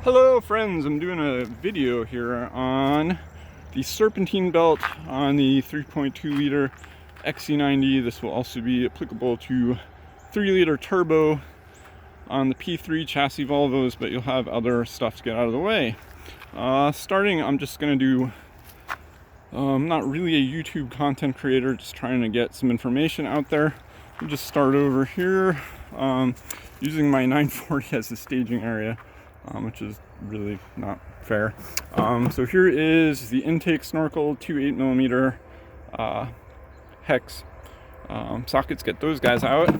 Hello friends, I'm doing a video here on the Serpentine belt on the 3.2 liter XC90. This will also be applicable to 3-liter turbo on the P3 chassis Volvos, but you'll have other stuff to get out of the way. Starting, I'm just going to do, not really a YouTube content creator, just trying to get some information out there. I'll just start over here using my 940 as a staging area. Which is really not fair. So here is the intake snorkel, two 8mm hex sockets. Get those guys out.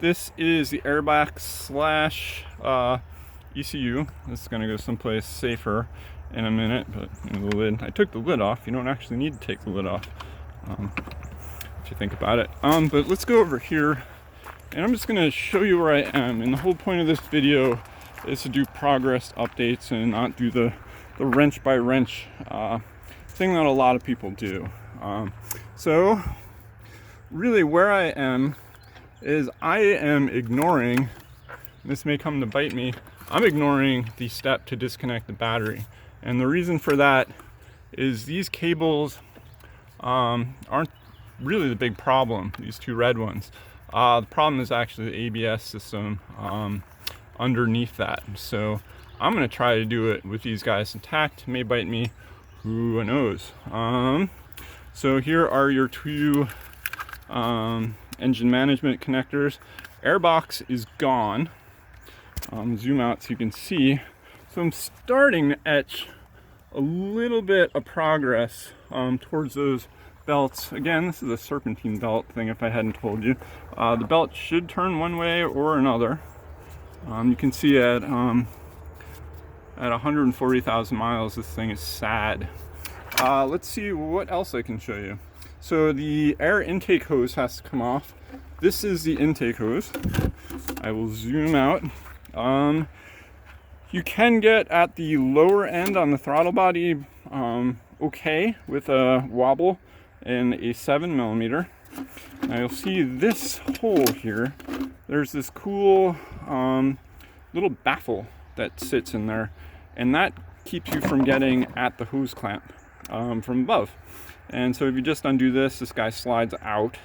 This is the airbox slash ECU. This is going to go someplace safer in a minute, but the lid, I took the lid off. You don't actually need to take the lid off if you think about it. But let's go over here, and I'm just going to show you where I am. And the whole point of this video is to do progress updates and not do the wrench by wrench thing that a lot of people do. So really where I am is I am ignoring, this may come to bite me, I'm ignoring the step to disconnect the battery. And the reason for that is these cables aren't really the big problem, these two red ones. The problem is actually the ABS system underneath that. So I'm going to try to do it with these guys intact. It may bite me, who knows. So here are your two engine management connectors. Airbox is gone. Zoom out so you can see. So I'm starting to etch a little bit of progress towards those belts. Again, this is a Serpentine belt thing if I hadn't told you. The belt should turn one way or another. You can see at 140,000 miles, this thing is sad. Let's see what else I can show you. So the air intake hose has to come off. This is the intake hose. I will zoom out. You can get at the lower end on the throttle body okay with a wobble and a 7mm. Now you'll see this hole here. There's this cool little baffle that sits in there, and that keeps you from getting at the hose clamp from above. And so if you just undo this, this guy slides out.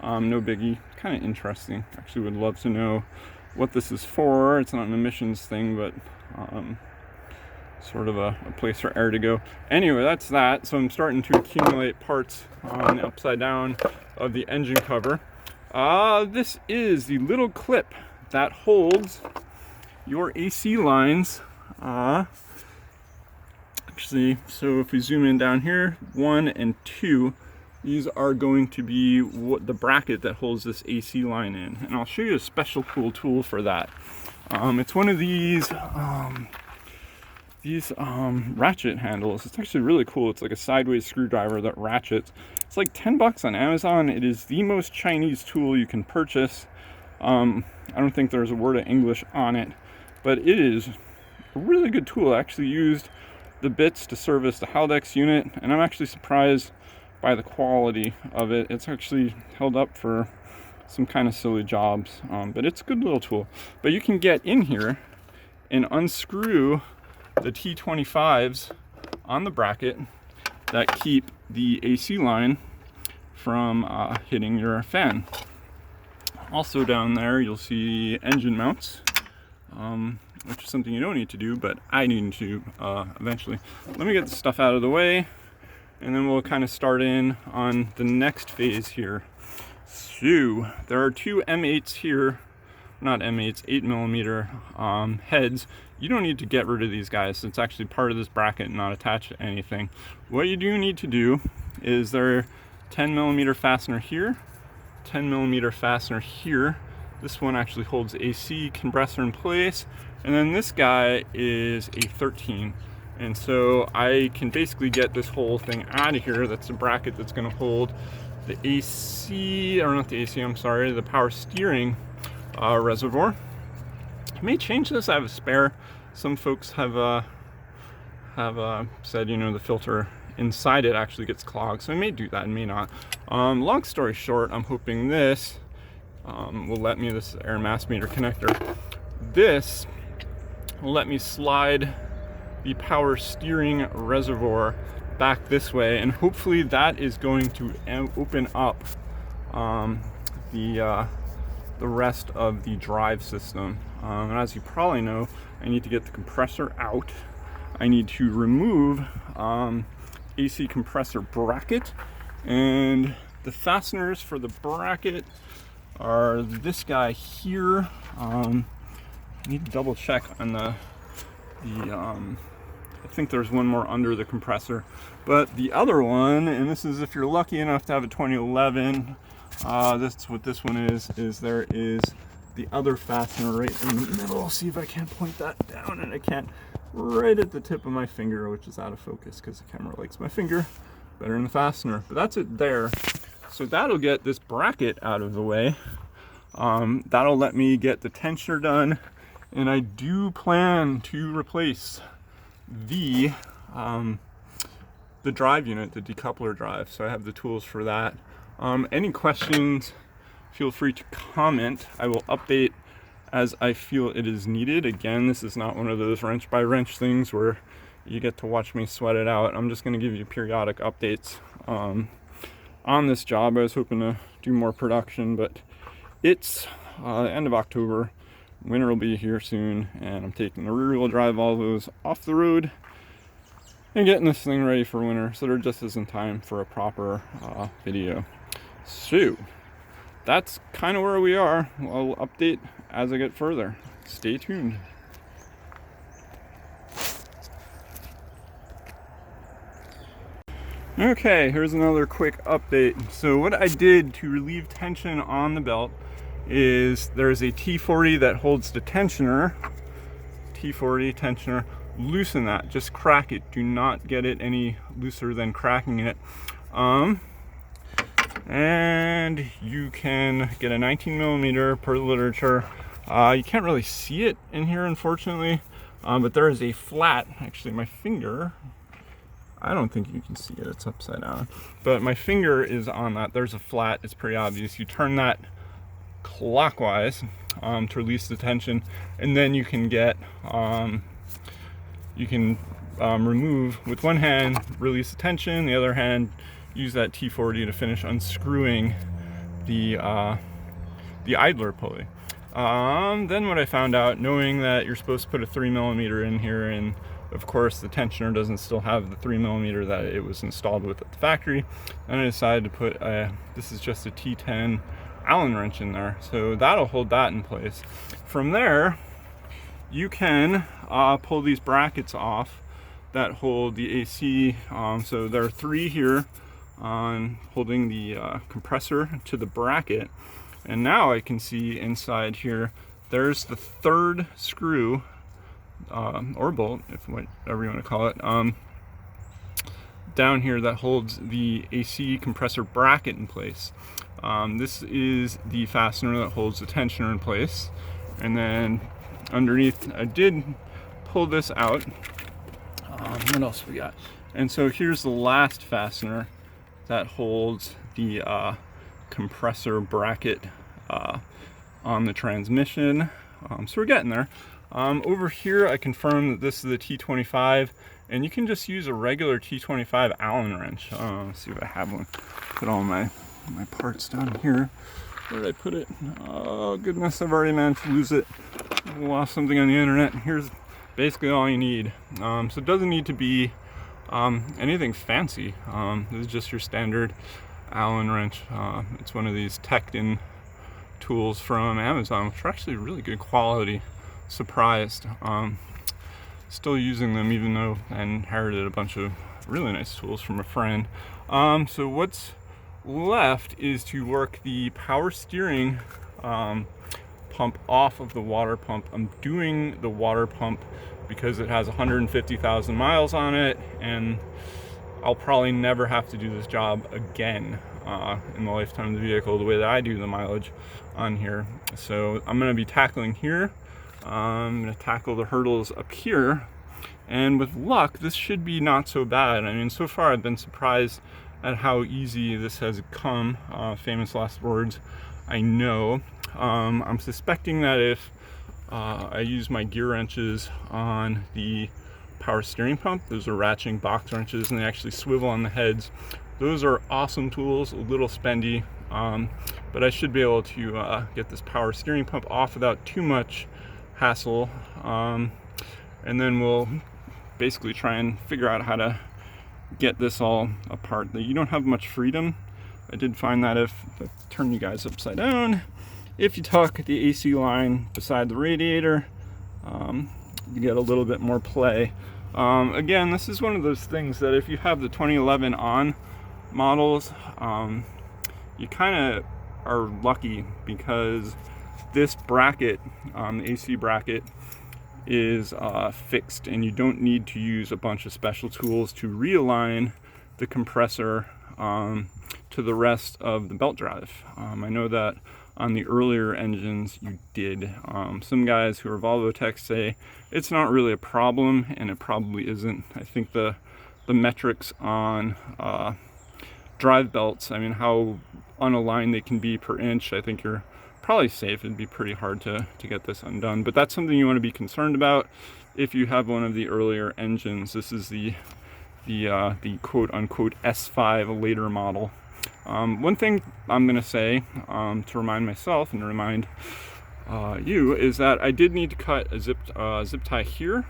No biggie. Kind of interesting. Actually would love to know what this is for. It's not an emissions thing, but sort of a place for air to go. Anyway, that's that. So I'm starting to accumulate parts on the upside down of the engine cover. This is the little clip that holds your AC lines. Actually, so if we zoom in down here, 1 and 2, these are going to be what the bracket that holds this AC line in. And I'll show you a special cool tool for that. It's one of these ratchet handles. It's actually really cool. It's like a sideways screwdriver that ratchets. It's like 10 bucks on Amazon. It is the most Chinese tool you can purchase. I don't think there's a word of English on it, but it is a really good tool. I actually used the bits to service the Haldex unit, and I'm actually surprised by the quality of it. It's actually held up for some kind of silly jobs, but it's a good little tool. But you can get in here and unscrew the T25s on the bracket that keep the AC line from hitting your fan. Also down there you'll see engine mounts, which is something you don't need to do, but I need to eventually. Let me get this stuff out of the way, and then we'll kind of start in on the next phase here. So there are two M8s here, not M8s, 8mm heads. You don't need to get rid of these guys. It's actually part of this bracket, not attached to anything. What you do need to do is there 10mm fastener here, 10mm fastener here. This one actually holds the AC compressor in place, and then this guy is a 13. And so I can basically get this whole thing out of here. That's the bracket that's going to hold the AC, or not the AC, I'm sorry, the power steering reservoir. I may change this. I have a spare. Some folks have said, you know, the filter inside it actually gets clogged, so I may do that and may not. Long story short, I'm hoping this will let me, this air mass meter connector, this let me slide the power steering reservoir back this way, and hopefully that is going to open up the rest of the drive system. And as you probably know, I need to get the compressor out. I need to remove AC compressor bracket, and the fasteners for the bracket are this guy here. I need to double check on the I think there's one more under the compressor, but the other one, and this is if you're lucky enough to have a 2011, that's what this one is there is the other fastener right in the middle. See if I can't point that down, and I can't, right at the tip of my finger, which is out of focus because the camera likes my finger better than the fastener, but that's it there. So that'll get this bracket out of the way. That'll let me get the tensioner done, and I do plan to replace the drive unit, the decoupler drive, so I have the tools for that. Any questions, feel free to comment. I will update as I feel it is needed. Again, this is not one of those wrench by wrench things where you get to watch me sweat it out. I'm just going to give you periodic updates on this job. I was hoping to do more production, but it's end of October. Winter will be here soon, and I'm taking the rear-wheel drive Volvos off the road and getting this thing ready for winter, so there just isn't time for a proper video. So that's kind of where we are. I'll update as I get further. Stay tuned. Okay, here's another quick update. So what I did to relieve tension on the belt is there's a T40 that holds the tensioner. T40 tensioner, loosen that, just crack it. Do not get it any looser than cracking it. And you can get a 19 millimeter per the literature. You can't really see it in here, unfortunately, but there is a flat, actually my finger, I don't think you can see it, it's upside down, but my finger is on that. There's a flat, it's pretty obvious. You turn that clockwise to release the tension, and then you can get remove with one hand, release the tension, the other hand use that T40 to finish unscrewing the idler pulley. Then what I found out, knowing that you're supposed to put a 3 millimeter in here, and of course the tensioner doesn't still have the 3 millimeter that it was installed with at the factory, and I decided to put this is just a T10 Allen wrench in there, so that'll hold that in place. From there you can pull these brackets off that hold the AC. So there are 3 here on holding the compressor to the bracket, and now I can see inside here there's the 3rd screw or bolt, if whatever you want to call it, down here that holds the AC compressor bracket in place. This is the fastener that holds the tensioner in place, and then underneath I did pull this out. What else we got? And so here's the last fastener that holds the compressor bracket on the transmission. So we're getting there. Over here I confirmed that this is the T25, and you can just use a regular T25 Allen wrench. Let's see if I have one. Put all my parts down here. Where did I put it? Oh goodness, I've already managed to lose it. Lost something on the internet. Here's basically all you need. So it doesn't need to be anything fancy. This is just your standard Allen wrench. It's one of these Tecton tools from Amazon, which are actually really good quality. Surprised. Still using them, even though I inherited a bunch of really nice tools from a friend. So what's left is to work the power steering pump off of the water pump. I'm doing the water pump because it has 150,000 miles on it, and I'll probably never have to do this job again in the lifetime of the vehicle the way that I do the mileage on here. So I'm going to be tackling here. I'm going to tackle the hurdles up here, and with luck this should be not so bad. I mean, so far I've been surprised at how easy this has come. Famous last words, I know. I'm suspecting that if I use my gear wrenches on the power steering pump. Those are ratcheting box wrenches, and they actually swivel on the heads. Those are awesome tools, a little spendy, but I should be able to get this power steering pump off without too much hassle. And then we'll basically try and figure out how to get this all apart. You don't have much freedom. I did find that if I turn you guys upside down, if you tuck the AC line beside the radiator, you get a little bit more play. Again, this is one of those things that if you have the 2011 on models, you kind of are lucky, because this bracket, the AC bracket, is fixed, and you don't need to use a bunch of special tools to realign the compressor to the rest of the belt drive. I know that on the earlier engines you did. Some guys who are Volvo techs say it's not really a problem, and it probably isn't. I think the metrics on drive belts, I mean, how unaligned they can be per inch, I think you're probably safe. It'd be pretty hard to get this undone, but that's something you want to be concerned about if you have one of the earlier engines. This is the quote-unquote S5 later model. One thing I'm going to say to remind myself and to remind you is that I did need to cut a zip tie here,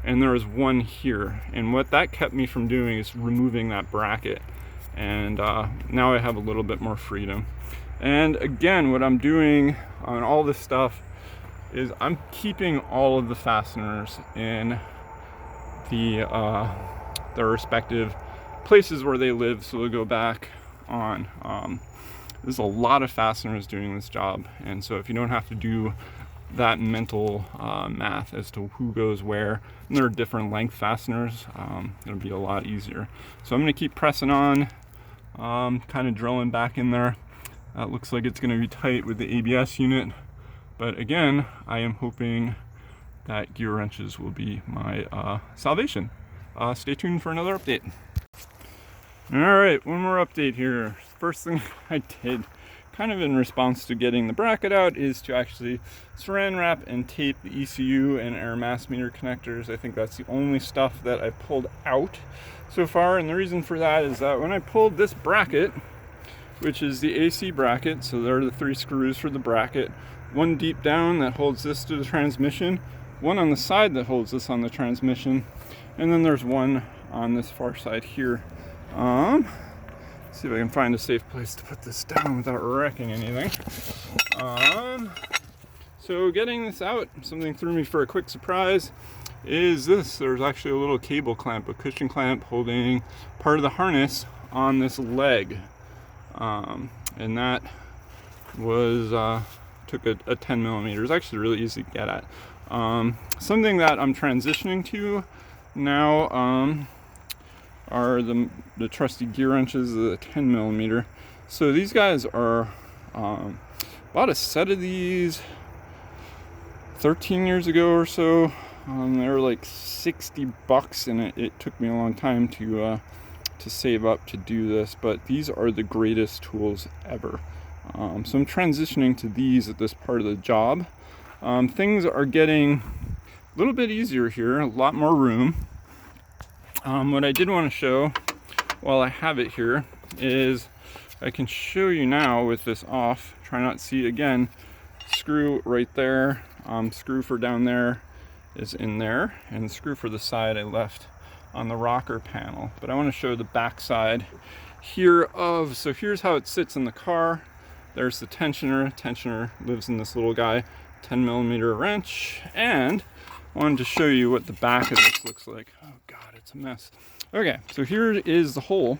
and there was one here, and what that kept me from doing is removing that bracket, and now I have a little bit more freedom. And again, what I'm doing on all this stuff is I'm keeping all of the fasteners in their respective places where they live, so they'll go back on. There's a lot of fasteners doing this job, and so if you don't have to do that mental math as to who goes where, and there are different length fasteners, it'll be a lot easier. So I'm going to keep pressing on, kind of drilling back in there. That looks like it's going to be tight with the ABS unit, but again, I am hoping that gear wrenches will be my salvation. Stay tuned for another update. Alright, one more update here. First thing I did, kind of in response to getting the bracket out, is to actually saran wrap and tape the ECU and air mass meter connectors. I think that's the only stuff that I pulled out so far, and the reason for that is that when I pulled this bracket, which is the AC bracket, so there are the 3 screws for the bracket, one deep down that holds this to the transmission, one on the side that holds this on the transmission, and then there's one on this far side here. See if I can find a safe place to put this down without wrecking anything. So getting this out, something threw me for a quick surprise, is this. There's actually a little cable clamp, a cushion clamp holding part of the harness on this leg. And that was took a 10 millimeter. It's actually really easy to get at. Something that I'm transitioning to now are the trusty gear wrenches, the 10 millimeter. So these guys are bought a set of these 13 years ago or so. They were like $60, and it took me a long time to save up to do this, but these are the greatest tools ever. So I'm transitioning to these at this part of the job. Things are getting a little bit easier here, a lot more room. What I did want to show while I have it here is I can show you now with this off. Try not to see again. Screw right there, screw for down there is in there, and the screw for the side I left on the rocker panel. But I want to show the back side here of, so here's how it sits in the car. There's the tensioner. Tensioner lives in this little guy, 10 millimeter wrench, and I wanted to show you what the back of this looks like. Oh God, it's a mess. Okay, so here is the hole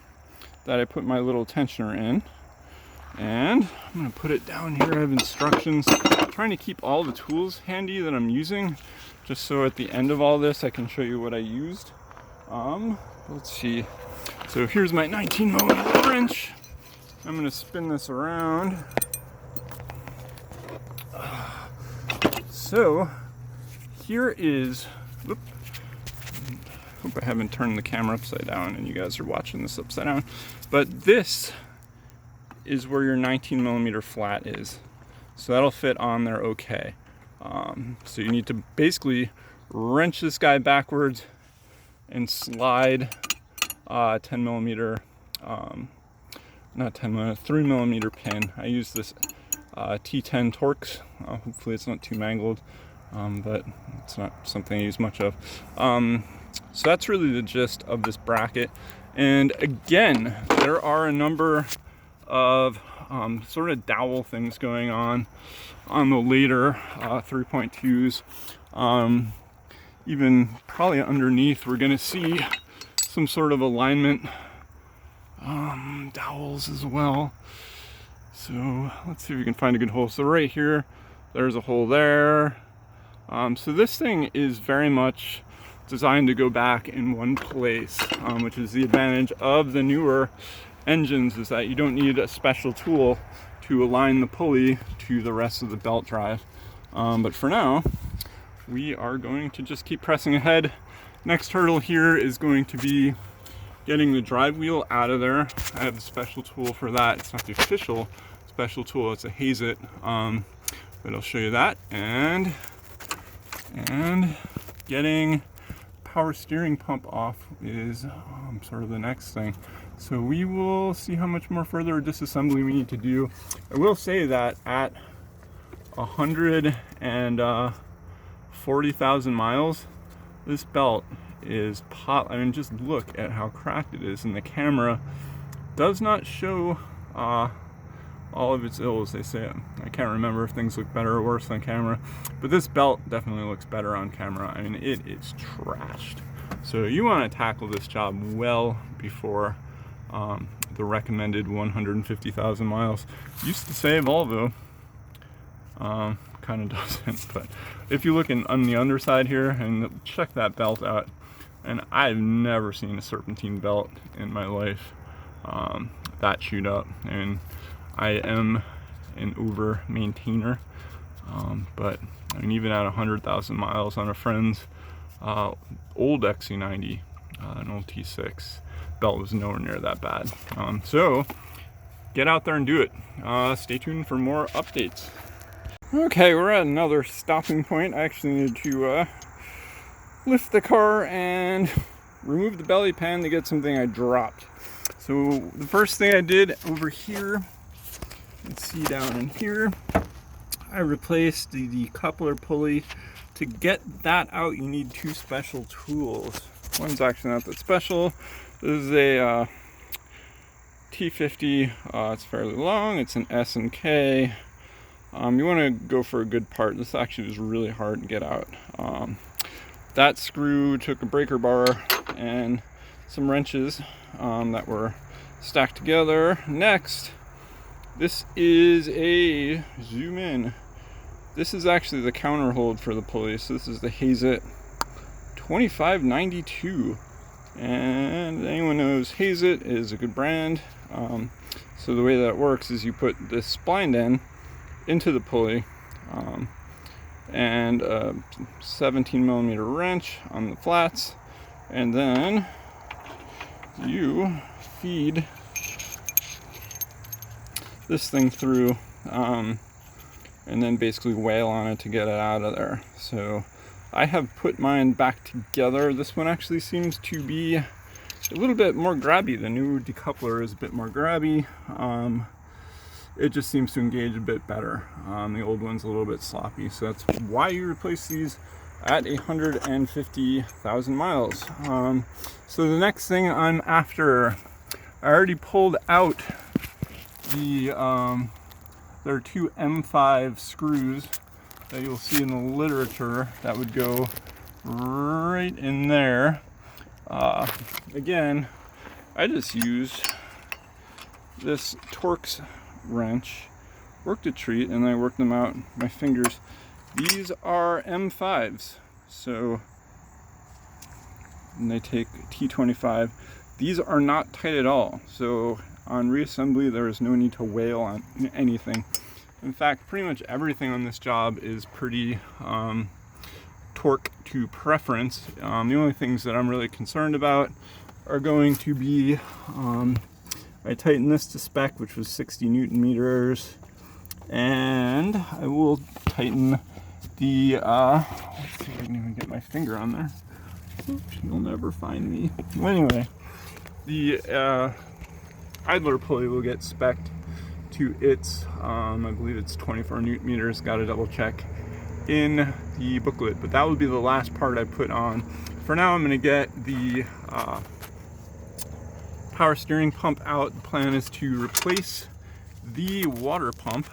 that I put my little tensioner in, and I'm gonna put it down here. I have instructions. I'm trying to keep all the tools handy that I'm using, just so at the end of all this I can show you what I used. Let's see. So here's my 19 millimeter wrench. I'm gonna spin this around. So here is, whoop, hope I haven't turned the camera upside down and you guys are watching this upside down, but this is where your 19 millimeter flat is. So that'll fit on there okay. So you need to basically wrench this guy backwards and slide 10 millimeter, not 10 millimeter, 3 millimeter pin. I use this T10 Torx. Hopefully it's not too mangled, but it's not something I use much of. So that's really the gist of this bracket. And again, there are a number of sort of dowel things going on the later 3.2s. Even probably underneath, we're gonna see some sort of alignment dowels as well. So let's see if we can find a good hole. So right here, there's a hole there. So this thing is very much designed to go back in one place, which is the advantage of the newer engines, is that you don't need a special tool to align the pulley to the rest of the belt drive. But for now, we are going to just keep pressing ahead. Next hurdle here is going to be getting the drive wheel out of there. I have a special tool for that. It's not the official special tool, it's a Haze It, but I'll show you that. And getting power steering pump off is sort of the next thing. So we will see how much more further disassembly we need to do. I will say that at 140,000 miles, this belt is pop. I mean, just look at how cracked it is, and the camera does not show all of its ills. They say, I can't remember if things look better or worse on camera, but this belt definitely looks better on camera. I mean, it is trashed. So you want to tackle this job well before the recommended 150,000 miles. Used to say Volvo, kind of doesn't, but if you look on the underside here and check that belt out, and I've never seen a Serpentine belt in my life that chewed up, and I am an over maintainer, but I mean, even at 100,000 miles on a friend's old XC90, an old T6, belt was nowhere near that bad. So get out there and do it. Stay tuned for more updates. Okay, we're at another stopping point. I actually needed to lift the car and remove the belly pan to get something I dropped. So the first thing I did over here, let's see down in here, I replaced the coupler pulley. To get that out, you need two special tools. One's actually not that special. This is a T50. It's fairly long. It's an S&K. You want to go for a good part. This actually was really hard to get out. That screw took a breaker bar and some wrenches that were stacked together. Next, this is a zoom in. This is actually the counter hold for the pulley. So this is the Haze It 2592. And anyone knows Haze It is a good brand. So the way that works is you put this spline end into the pulley and a 17 millimeter wrench on the flats, and then you feed this thing through and then basically wail on it to get it out of there. So I have put mine back together. This one actually seems to be a little bit more grabby. The new decoupler is a bit more grabby. It just seems to engage a bit better. The old one's a little bit sloppy, so that's why you replace these at 150,000 miles. So the next thing I'm after, I already pulled out the there are two M5 screws that you'll see in the literature that would go right in there. Again, I just used this Torx wrench, worked a treat, and I worked them out with my fingers. These are M5s, so, and they take T25. These are not tight at all, so on reassembly there is no need to wail on anything. In fact, pretty much everything on this job is pretty torque to preference. The only things that I'm really concerned about are going to be, I tightened this to spec, which was 60 Newton meters, and I will tighten the, let's see if I can even get my finger on there. Oops, you'll never find me. Well, anyway, the idler pulley will get spec'd to its, I believe it's 24 newton meters, gotta double check, in the booklet, but that would be the last part I put on. For now, I'm gonna get the power steering pump out. The plan is to replace the water pump,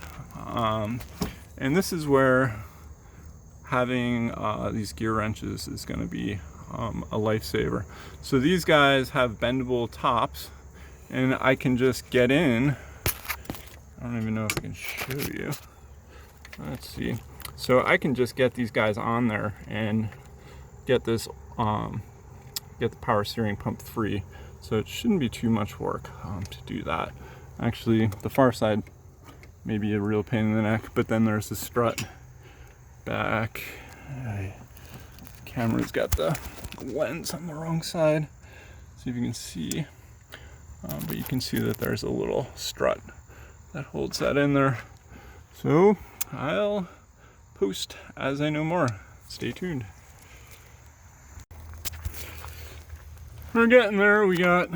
and this is where having these gear wrenches is gonna be a lifesaver. So these guys have bendable tops, and I can just get in. I don't even know if I can show you. Let's see. So I can just get these guys on there and get this, get the power steering pump free. So it shouldn't be too much work to do that. Actually, the far side may be a real pain in the neck, but then there's the strut back. Camera's got the lens on the wrong side. See if you can see. But you can see that there's a little strut that holds that in there. So I'll post as I know more. Stay tuned. We're getting there. We got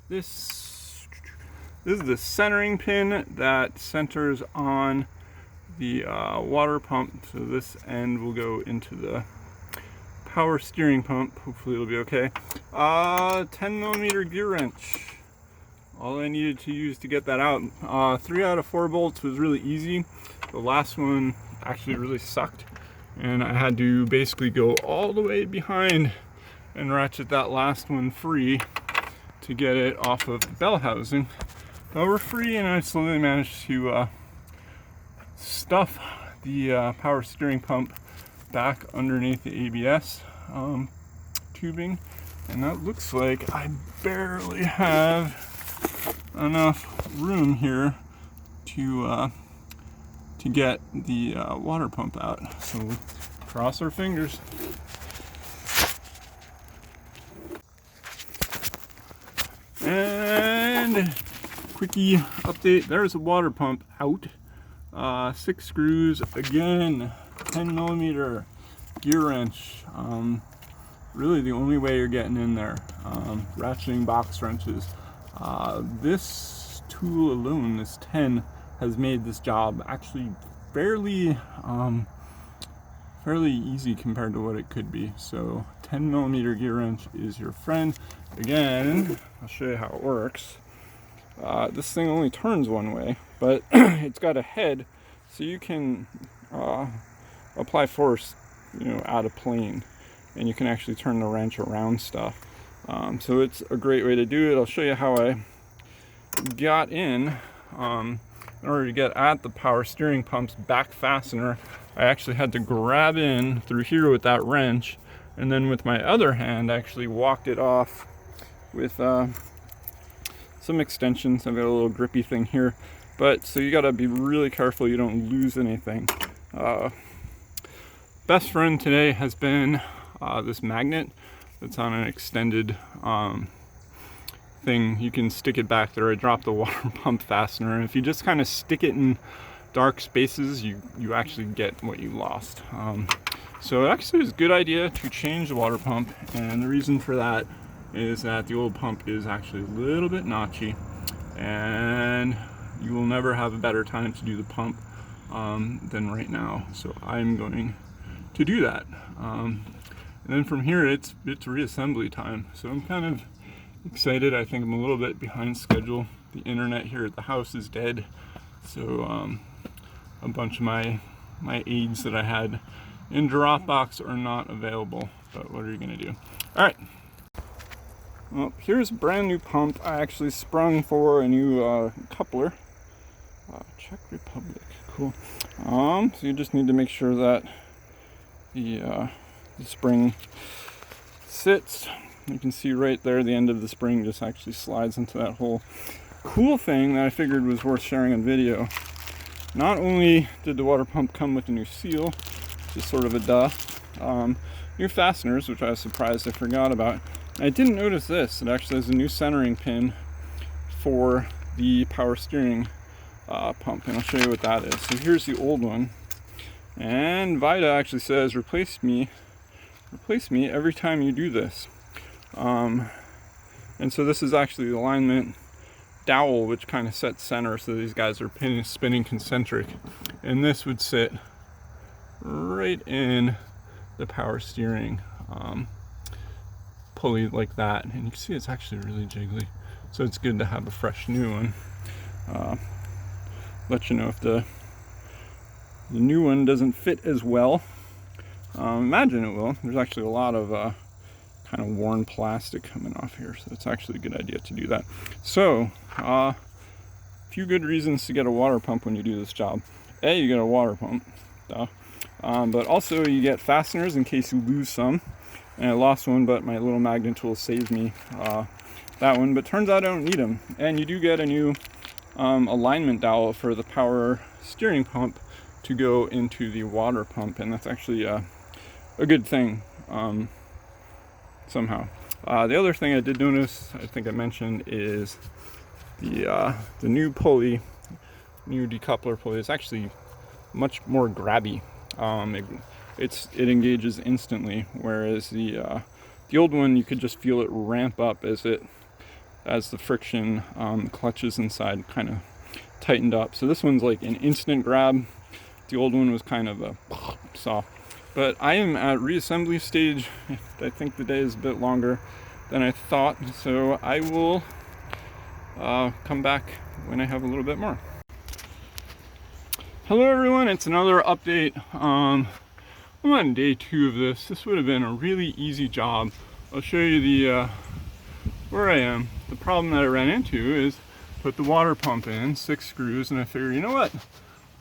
this. This is the centering pin that centers on the water pump. So this end will go into the power steering pump. Hopefully it'll be okay. 10 millimeter gear wrench. All I needed to use to get that out. 3 out of 4 bolts was really easy. The last one actually really sucked, and I had to basically go all the way behind and ratchet that last one free to get it off of the bell housing. But we're free, and I slowly managed to stuff the power steering pump back underneath the ABS tubing, and that looks like I barely have enough room here to get the water pump out. So we'll cross our fingers. And quickie update, there's the water pump out. 6 screws again, 10 millimeter gear wrench. Really the only way you're getting in there. Ratcheting box wrenches. This tool alone, this 10, has made this job actually fairly easy compared to what it could be. So 10 millimeter gear wrench is your friend. Again, I'll show you how it works. This thing only turns one way, but it's got a head, so you can apply force, out of plane, and you can actually turn the wrench around stuff. So it's a great way to do it. I'll show you how I got in order to get at the power steering pump's back fastener. I actually had to grab in through here with that wrench, and then with my other hand actually walked it off with some extensions. I've got a little grippy thing here, but so you got to be really careful you don't lose anything. Best friend today has been this magnet that's on an extended thing. You can stick it back there. I dropped the water pump fastener, and if you just kind of stick it in dark spaces, you actually get what you lost. So it actually is a good idea to change the water pump, and the reason for that is that the old pump is actually a little bit notchy, and you will never have a better time to do the pump than right now. So I'm going to do that. And then from here, it's reassembly time. So I'm kind of excited. I think I'm a little bit behind schedule. The internet here at the house is dead, so a bunch of my aids that I had in Dropbox are not available. But what are you gonna do? All right. Well, here's a brand new pump. I actually sprung for a new coupler. Czech Republic. Cool. So you just need to make sure that the spring sits. You can see right there the end of the spring just actually slides into that hole. Cool thing that I figured was worth sharing on video. Not only did the water pump come with a new seal, which is sort of a duh, new fasteners, which I was surprised I forgot about. I didn't notice this. It actually has a new centering pin for the power steering pump, and I'll show you what that is. So here's the old one, And Vida actually says, replace me every time you do this. And so this is actually the alignment dowel, which kind of sets center, so these guys are spinning concentric. And this would sit right in the power steering pulley like that. And you can see it's actually really jiggly. So it's good to have a fresh new one. Let you know if the new one doesn't fit as well. Imagine it will. There's actually a lot of kind of worn plastic coming off here, so it's actually a good idea to do that. So a few good reasons to get a water pump when you do this job. A, you get a water pump, but also you get fasteners in case you lose some. And I lost one, but my little magnet tool saved me that one, but turns out I don't need them. And you do get a new alignment dowel for the power steering pump to go into the water pump, and that's actually a good thing somehow. The other thing I did notice, I think I mentioned, is the new pulley, new decoupler pulley is actually much more grabby. It engages instantly, whereas the old one, you could just feel it ramp up as the friction on the clutches inside kind of tightened up. So this one's like an instant grab. The old one was kind of a soft. But I am at reassembly stage. I think the day is a bit longer than I thought, so I will come back when I have a little bit more. Hello everyone, it's another update. I'm on day 2 of this. This would have been a really easy job. I'll show you the where I am. The problem that I ran into is put the water pump in, 6 screws, and I figured, you know what?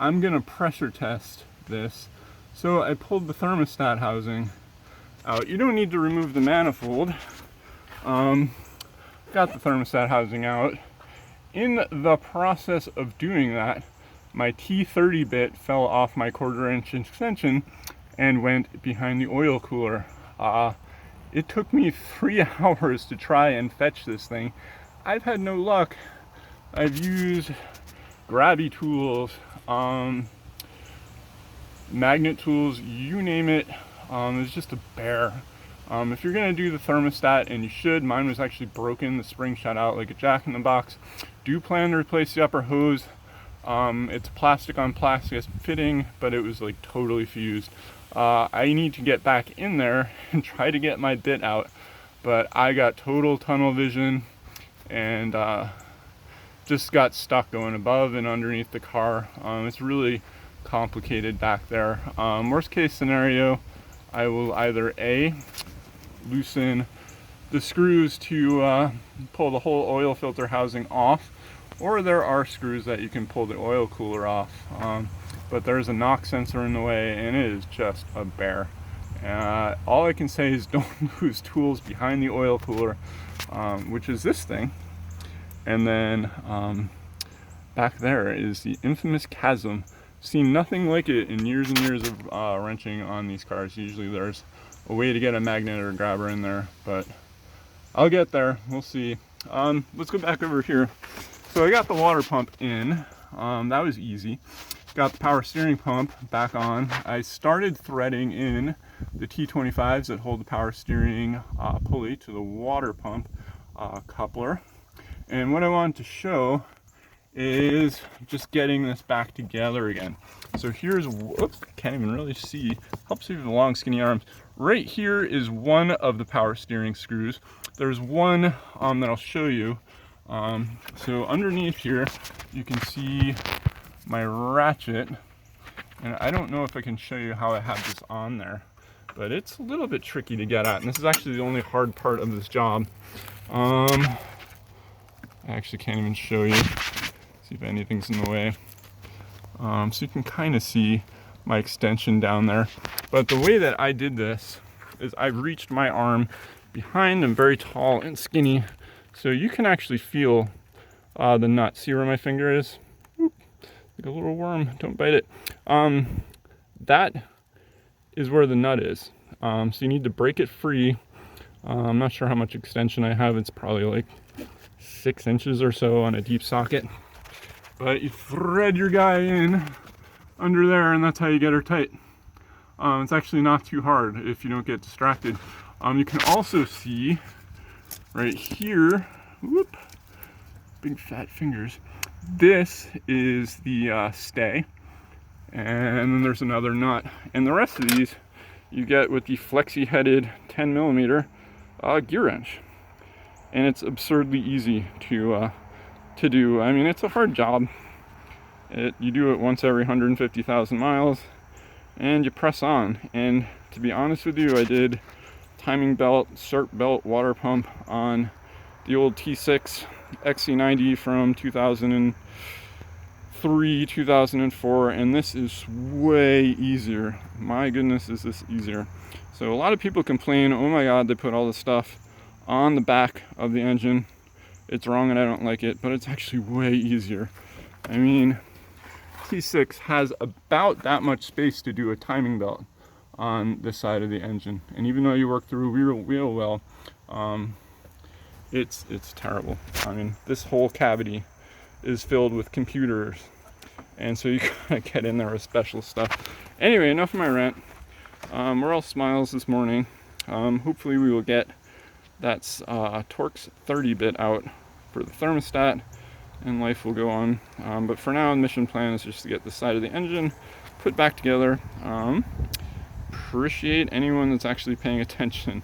I'm gonna pressure test this. So I pulled the thermostat housing out. You don't need to remove the manifold. Got the thermostat housing out. In the process of doing that, my T30 bit fell off my 1/4 inch extension and went behind the oil cooler. It took me 3 hours to try and fetch this thing. I've had no luck. I've used grabby tools, magnet tools, you name it. It's just a bear. If you're gonna do the thermostat, and you should, mine was actually broken, the spring shot out like a jack-in-the-box. Do plan to replace the upper hose. It's plastic on plastic fitting, but it was like totally fused. I need to get back in there and try to get my bit out, but I got total tunnel vision and just got stuck going above and underneath the car. It's really complicated back there. Worst case scenario, I will either A, loosen the screws to pull the whole oil filter housing off, or there are screws that you can pull the oil cooler off, but there's a knock sensor in the way and it is just a bear. All I can say is don't lose tools behind the oil cooler, which is this thing, and then back there is the infamous chasm. Seen nothing like it in years and years of wrenching on these cars. Usually there's a way to get a magnet or a grabber in there, but I'll get there. We'll see. Let's go back over here. So I got the water pump in. That was easy. Got the power steering pump back on. I started threading in the T25s that hold the power steering pulley to the water pump coupler. And what I wanted to show is just getting this back together again. So here's, whoops, can't even really see. Helps you with the long skinny arms. Right here is one of the power steering screws. There's one that I'll show you. So underneath here, you can see my ratchet. And I don't know if I can show you how I have this on there, but it's a little bit tricky to get at. And this is actually the only hard part of this job. I actually can't even show you. See if anything's in the way. So you can kind of see my extension down there. But the way that I did this is I reached my arm behind. I'm very tall and skinny, so you can actually feel the nut. See where my finger is? Oop, like a little worm. Don't bite it. That is where the nut is. So you need to break it free. I'm not sure how much extension I have. It's probably like 6 inches or so on a deep socket. But you thread your guy in under there, and that's how you get her tight. It's actually not too hard if you don't get distracted. You can also see right here, whoop, big fat fingers. This is the stay, and then there's another nut. And the rest of these you get with the flexi-headed 10mm gear wrench. And it's absurdly easy to do. I mean, it's a hard job. You do it once every 150,000 miles, and you press on. And to be honest with you, I did timing belt, Serp belt, water pump on the old T6 XC90 from 2003, 2004, and this is way easier. My goodness, is this easier. So a lot of people complain, oh my god, they put all this stuff on the back of the engine. It's wrong and I don't like it, but it's actually way easier. I mean, T6 has about that much space to do a timing belt on this side of the engine, and even though you work through wheel well, it's terrible. I mean, this whole cavity is filled with computers, and so you gotta get in there with special stuff. Anyway, enough of my rant. We're all smiles this morning. Hopefully we will get that Torx 30-bit out for the thermostat, and life will go on. But for now, the mission plan is just to get this side of the engine put back together. Appreciate anyone that's actually paying attention.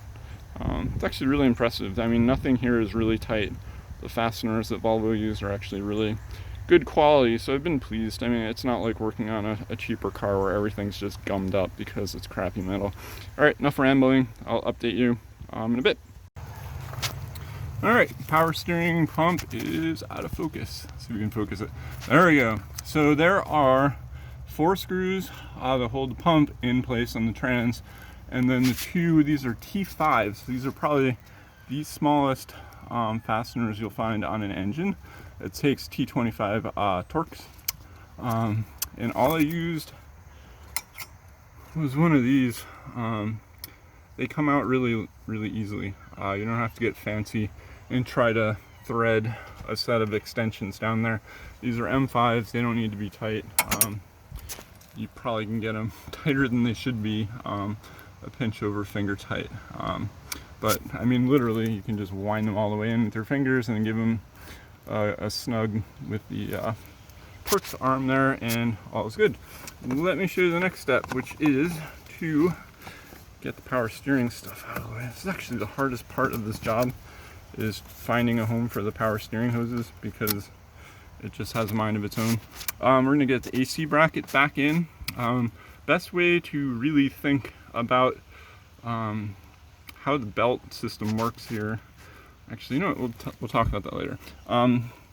It's actually really impressive. I mean, nothing here is really tight. The fasteners that Volvo use are actually really good quality, so I've been pleased. I mean, it's not like working on a cheaper car where everything's just gummed up because it's crappy metal. Alright, enough rambling. I'll update you in a bit. Alright, power steering pump is out of focus. Let's see if we can focus it. There we go. So there are 4 screws that hold the pump in place on the trans, and then the 2, these are T5s. These are probably the smallest fasteners you'll find on an engine. It takes T25 Torx. And all I used was one of these. They come out really easily. You don't have to get fancy and try to thread a set of extensions down there. These are M5s, they don't need to be tight. You probably can get them tighter than they should be, a pinch over finger tight. But I mean, literally, you can just wind them all the way in with your fingers and give them a snug with the Torx arm there, and all is good. Let me show you the next step, which is to get the power steering stuff out of the way. This is actually the hardest part of this job, is finding a home for the power steering hoses, because it just has a mind of its own. We're gonna get the AC bracket back in. Best way to really think about how the belt system works here. Actually, you know what, we'll talk about that later.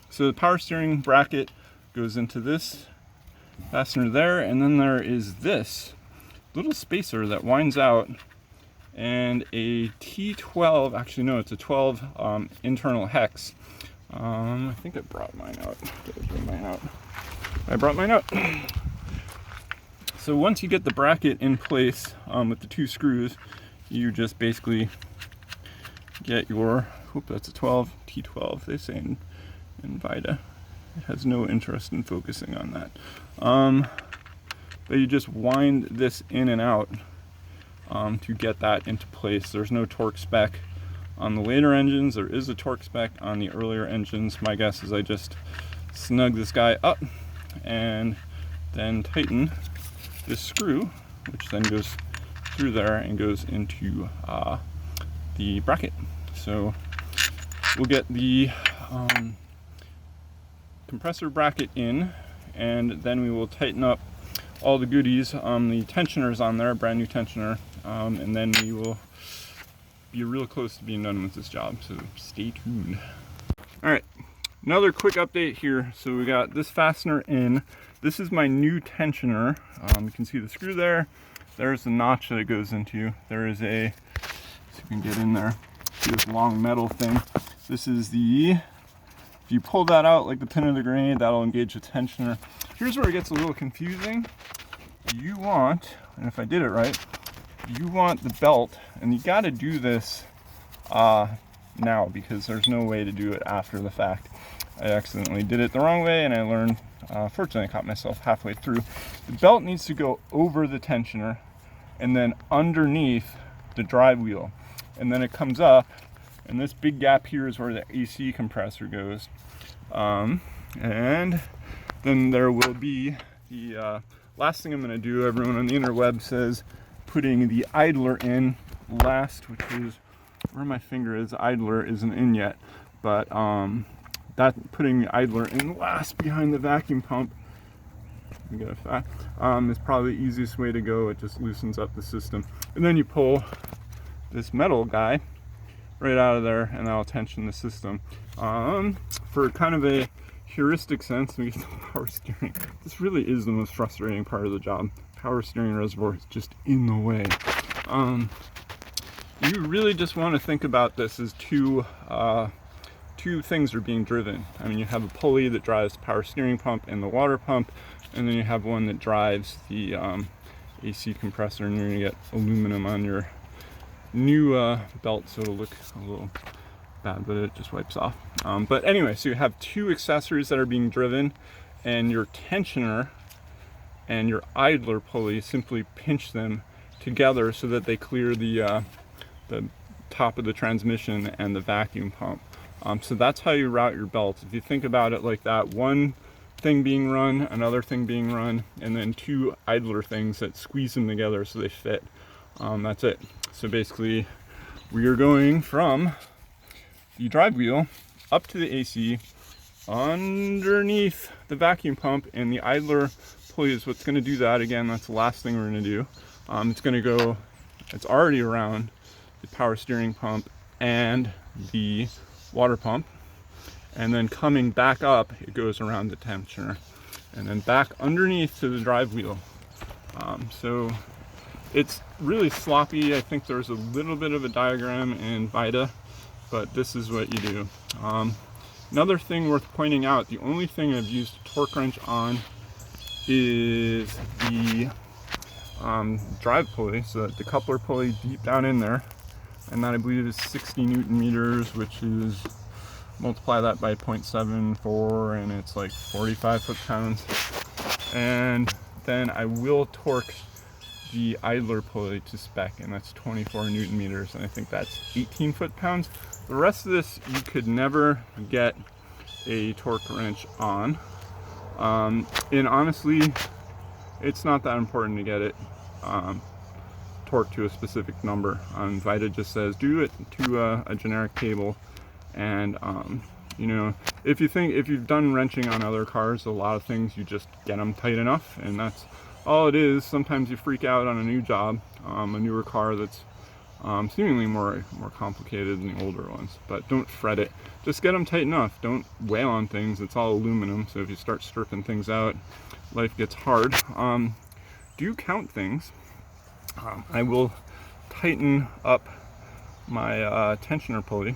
So the power steering bracket goes into this fastener there, and then there is this little spacer that winds out, and a T12, actually no, it's a 12 internal hex. I think I brought mine out. Did I bring mine out? I brought mine out. So once you get the bracket in place with the 2 screws, you just basically get your, whoop, that's a 12, T12, they say in Vida. It has no interest in focusing on that. But you just wind this in and out to get that into place. There's no torque spec on the later engines. There is a torque spec on the earlier engines. My guess is I just snug this guy up and then tighten this screw, which then goes through there and goes into the bracket. So we'll get the compressor bracket in, and then we will tighten up all the goodies. The tensioner's on there, brand new tensioner, and then we will be real close to being done with this job, so stay tuned. Alright, another quick update here. So we got this fastener in. This is my new tensioner. You can see the screw there. There's the notch that it goes into. There is a, so you can get in there, see this long metal thing. This is the, if you pull that out like the pin of the grenade, that'll engage the tensioner. Here's where it gets a little confusing. You want, and if I did it right, you want the belt, and you got to do this now, because there's no way to do it after the fact. I accidentally did it the wrong way, and I learned, fortunately I caught myself halfway through. The belt needs to go over the tensioner, and then underneath the drive wheel. And then it comes up, and this big gap here is where the AC compressor goes. And then there will be the last thing I'm going to do. Everyone on the interweb says putting the idler in last, which is where my finger is. Idler isn't in yet, but that putting the idler in last behind the vacuum pump is probably the easiest way to go. It just loosens up the system, and then you pull this metal guy right out of there, and that'll tension the system. For kind of a heuristic sense, we get the power steering. This really is the most frustrating part of the job. Power steering reservoir is just in the way. You really just want to think about this as two things are being driven. I mean, you have a pulley that drives the power steering pump and the water pump, and then you have one that drives the AC compressor, and you're going to get aluminum on your new belt, so it'll look a little bad, but it just wipes off. But anyway, so you have two accessories that are being driven, and your tensioner and your idler pulley simply pinch them together so that they clear the top of the transmission and the vacuum pump. So that's how you route your belts. If you think about it like that, one thing being run, another thing being run, and then two idler things that squeeze them together so they fit. That's it. So basically, we are going from the drive wheel up to the AC, underneath the vacuum pump, and the idler pulley is what's going to do that. Again, that's the last thing we're going to do. It's going to go, it's already around the power steering pump and the water pump, and then coming back up, it goes around the tensioner, and then back underneath to the drive wheel. So it's really sloppy. I think there's a little bit of a diagram in VITA, but this is what you do. Another thing worth pointing out, the only thing I've used a torque wrench on is the drive pulley, so the coupler pulley deep down in there, and that I believe is 60 Newton meters, which is, multiply that by 0.74, and it's like 45 foot-pounds. And then I will torque the idler pulley to spec, and that's 24 Newton meters, and I think that's 18 foot-pounds. The rest of this you could never get a torque wrench on. And honestly, it's not that important to get it torqued to a specific number. VITA just says do it to a generic table, and you know, if you've done wrenching on other cars, a lot of things you just get them tight enough, and that's all it is. Sometimes you freak out on a new job, a newer car that's seemingly more complicated than the older ones, but don't fret it. Just get them tight enough. Don't wail on things. It's all aluminum, so if you start stripping things out, life gets hard. Do count things. I will tighten up my tensioner pulley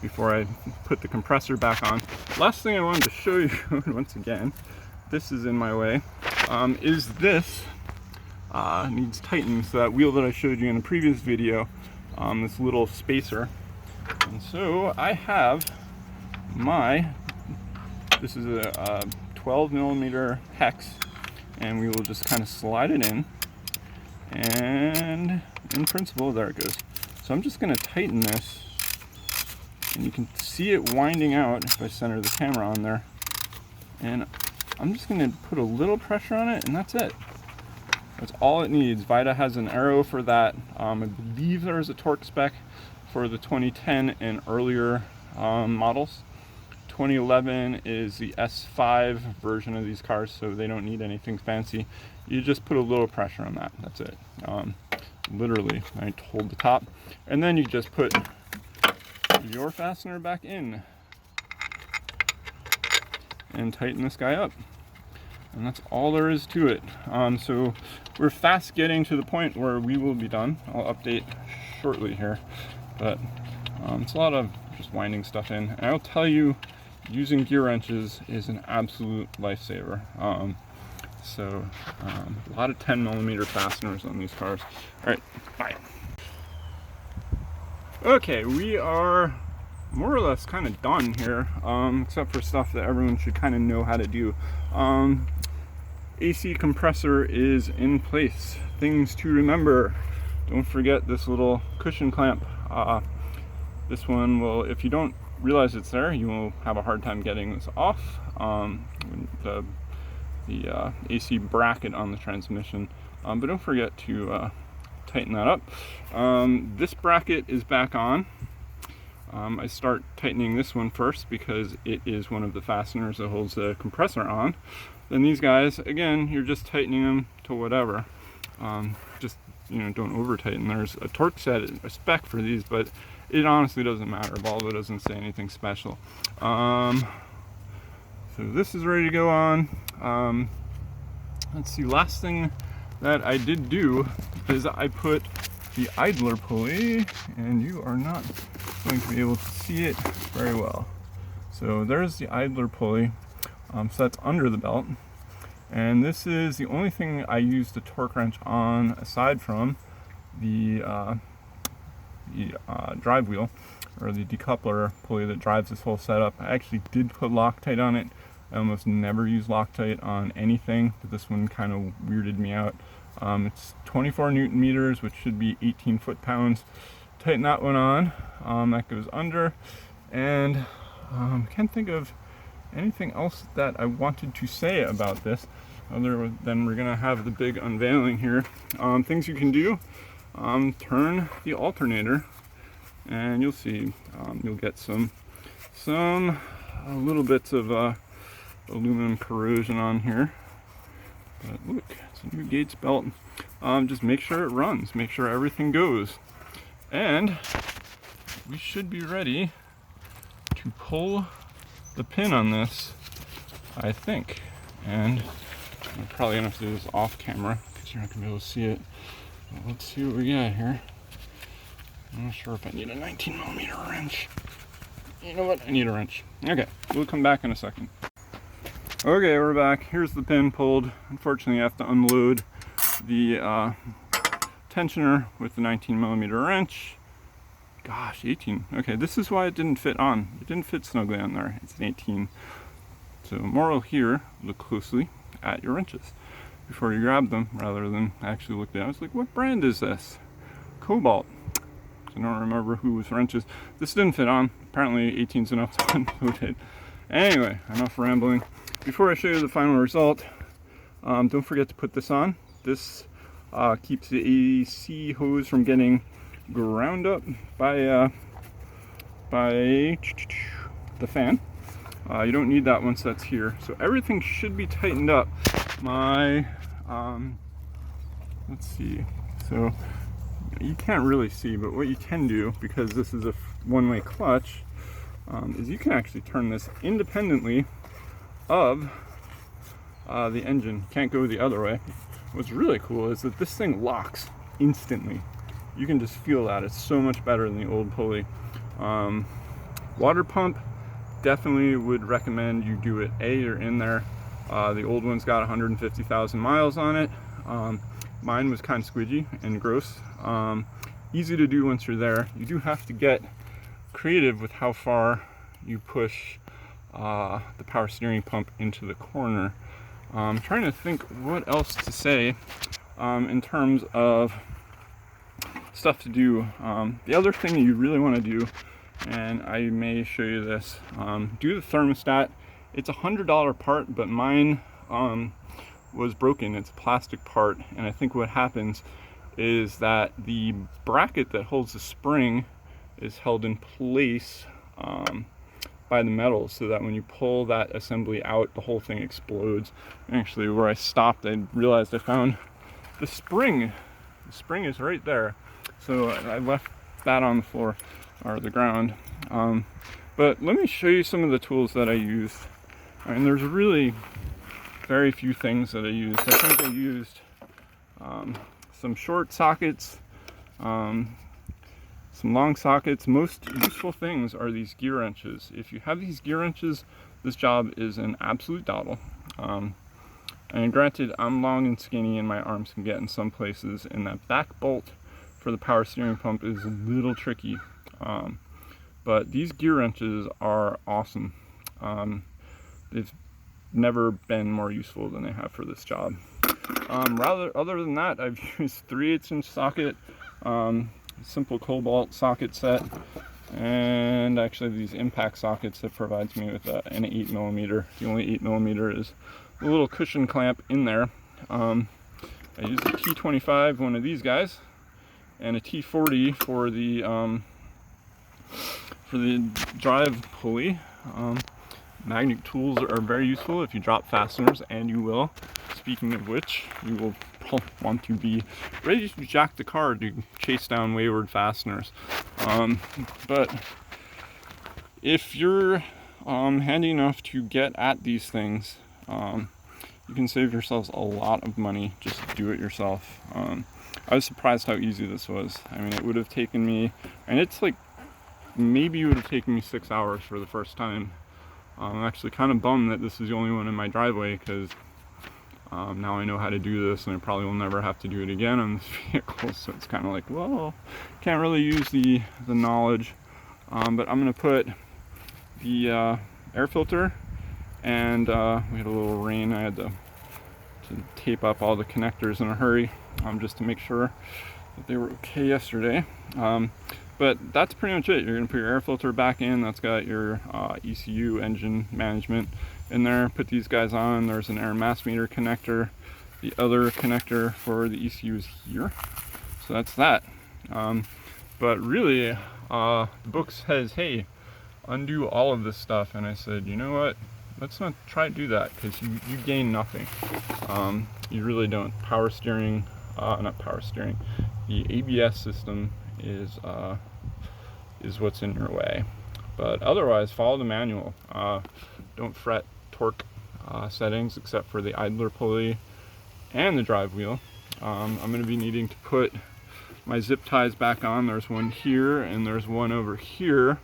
before I put the compressor back on. Last thing I wanted to show you, once again, this is in my way, is this needs tightening. So that wheel that I showed you in a previous video, this little spacer. And so I have this is a 12 millimeter hex, and we will just kind of slide it in, and in principle, there it goes. So I'm just going to tighten this, and you can see it winding out if I center the camera on there, and I'm just going to put a little pressure on it, and that's it. That's all it needs. VITA has an arrow for that. I believe there is a torque spec for the 2010 and earlier models. 2011 is the S5 version of these cars, so they don't need anything fancy. You just put a little pressure on that. That's it. Literally, I hold the top, and then you just put your fastener back in and tighten this guy up. And that's all there is to it. So we're fast getting to the point where we will be done. I'll update shortly here, but it's a lot of just winding stuff in. And I'll tell you, using gear wrenches is an absolute lifesaver. So a lot of 10 millimeter fasteners on these cars. All right, bye. Okay, we are more or less kind of done here, except for stuff that everyone should kind of know how to do. AC compressor is in place. Things to remember: don't forget this little cushion clamp. This one will, if you don't realize it's there, you will have a hard time getting this off. The AC bracket on the transmission, but don't forget to tighten that up. This bracket is back on. I start tightening this one first because it is one of the fasteners that holds the compressor on. Then these guys, again, you're just tightening them to whatever. Just, don't over tighten. There's a torque set, a spec for these, but it honestly doesn't matter. Volvo doesn't say anything special. So this is ready to go on. Let's see, last thing that I did do is I put the idler pulley, and you are not going to be able to see it very well. So there's the idler pulley. So that's under the belt. And this is the only thing I used the torque wrench on, aside from the drive wheel, or the decoupler pulley that drives this whole setup. I actually did put Loctite on it. I almost never use Loctite on anything, but this one kind of weirded me out. It's 24 Newton meters, which should be 18 foot-pounds. Tighten that one on. That goes under. And can't think of anything else that I wanted to say about this, other than we're gonna have the big unveiling here. Things you can do: turn the alternator, and you'll see you'll get some little bits of aluminum corrosion on here. But look, it's a new Gates belt. Just make sure it runs, make sure everything goes, and we should be ready to pull the pin on this, I think. And I'm probably gonna have to do this off camera because you're not gonna be able to see it. But let's see what we got here. I'm not sure if I need a 19mm wrench. You know what? I need a wrench. Okay, we'll come back in a second. Okay, we're back. Here's the pin pulled. Unfortunately, I have to unload the tensioner with the 19mm wrench. Gosh, 18. Okay, this is why it didn't fit on. It didn't fit snugly on there. It's an 18. So moral here, look closely at your wrenches before you grab them, rather than actually look down. It's like, what brand is this? Cobalt. I don't remember whose wrenches. This didn't fit on. Apparently 18's enough to unload it. Anyway, enough rambling. Before I show you the final result, don't forget to put this on. This keeps the AC hose from getting ground up by the fan. You don't need that once that's here. So everything should be tightened up. Let's see. So you can't really see, but what you can do, because this is a one-way clutch, is you can actually turn this independently of the engine. Can't go the other way. What's really cool is that this thing locks instantly. You can just feel that. It's so much better than the old pulley. Water pump, definitely would recommend you do it. You're in there. The old one's got 150,000 miles on it. Mine was kind of squidgy and gross. Easy to do once you're there. You do have to get creative with how far you push the power steering pump into the corner. I'm trying to think what else to say in terms of stuff to do. The other thing that you really want to do, and I may show you this, do the thermostat. It's a $100 part, but mine was broken. It's a plastic part, and I think what happens is that the bracket that holds the spring is held in place by the metal, so that when you pull that assembly out, the whole thing explodes. Actually, where I stopped, I realized I found the spring. The spring is right there, so I left that on the floor, or the ground. But let me show you some of the tools that I used. I mean, there's really very few things that I used. I think I used some short sockets, some long sockets. Most useful things are these gear wrenches. If you have these gear wrenches, this job is an absolute doddle. And granted, I'm long and skinny and my arms can get in some places, and that back bolt for the power steering pump is a little tricky. But these gear wrenches are awesome. They've never been more useful than they have for this job. Other than that, I've used 3/8 inch socket, simple cobalt socket set, and actually these impact sockets that provides me with an 8mm. The only 8mm is a little cushion clamp in there. I used a T25, one of these guys, and a T40 for the drive pulley. Magnet tools are very useful if you drop fasteners, and you will. Speaking of which, you will want to be ready to jack the car to chase down wayward fasteners. But if you're handy enough to get at these things, you can save yourselves a lot of money. Just do it yourself. I was surprised how easy this was. I mean, it would have taken me, and it's like, maybe it would have taken me 6 hours for the first time. I'm actually kind of bummed that this is the only one in my driveway, because now I know how to do this, and I probably will never have to do it again on this vehicle. So it's kind of like, well, can't really use the knowledge. But I'm going to put the air filter, and we had a little rain. I had to tape up all the connectors in a hurry, just to make sure that they were okay yesterday. But that's pretty much it. You're going to put your air filter back in. That's got your ECU engine management in there. Put these guys on. There's an air mass meter connector. The other connector for the ECU is here. So that's that. But really, the book says, hey, undo all of this stuff. And I said, you know what? Let's not try to do that, because you gain nothing. You really don't. Power steering, not power steering, the ABS system is what's in your way. But otherwise, follow the manual. Don't fret torque settings except for the idler pulley and the drive wheel. I'm going to be needing to put my zip ties back on. There's one here and there's one over here,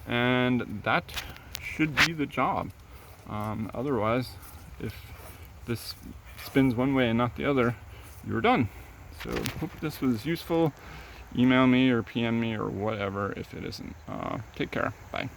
and that should be the job. Otherwise, if this spins one way and not the other, you're done. So hope this was useful. Email me or PM me or whatever if it isn't. Take care. Bye.